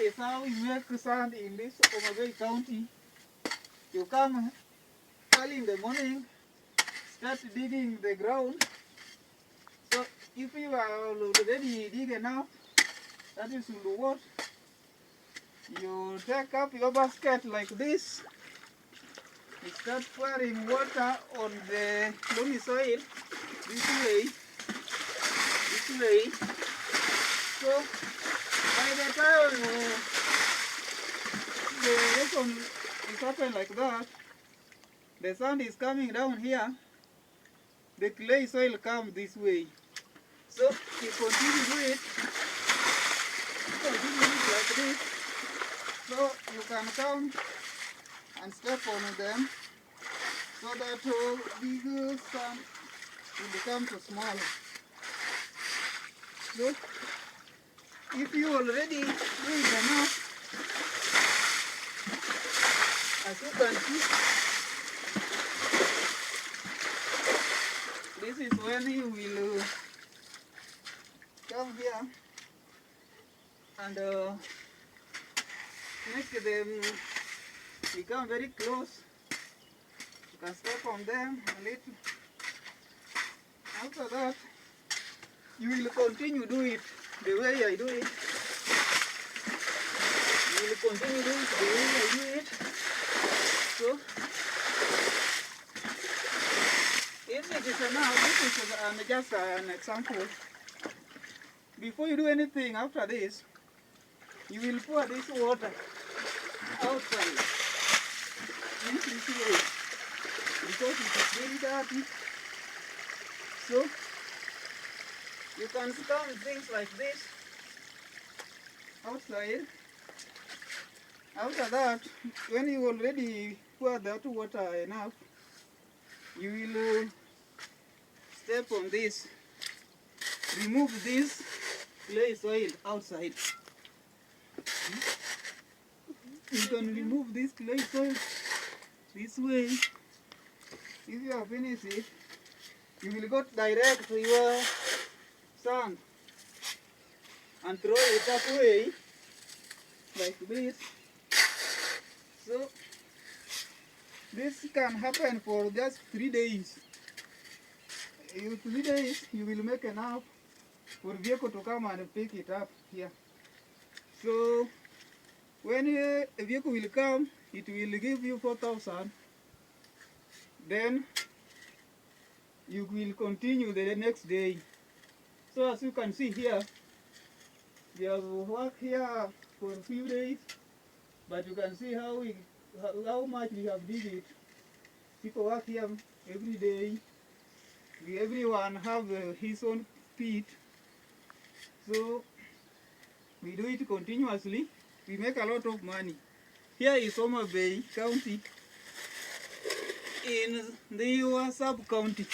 is how you make sand in this Homa Bay County. You come early in the morning, start digging the ground. So if you are already dig enough, that is what you take up your basket like this. You start pouring water on the loamy soil this way. So by the time the erosion is happening like that, the sand is coming down here, the clay soil comes this way. So you continue to do it like this. So you can come and step on them so that big sand will become too small. So if you already do it enough, as you can see, this is when you will come here and make them become very close. You can step on them a little. After that, you will continue do it the way I do it. You will continue doing it the way I do it. So, if it is enough, this is just an example. Before you do anything after this, you will pour this water outside in this way because it is very dirty. So, you can scum things like this outside. After that, when you already pour that water enough, you will step on this, remove this clay soil outside. You can remove this clay soil this way. If you have finished it, you will go direct to your sand and throw it that way, like this. So this can happen for just 3 days. In 3 days, you will make enough for vehicle to come and pick it up here. So when a vehicle will come, it will give you 4,000. Then you will continue the next day. So as you can see here, we have worked here for a few days, but you can see how much we have did it. People work here every day. Everyone have his own feet. So we do it continuously. We make a lot of money. Here is Homa Bay County in the sub-county.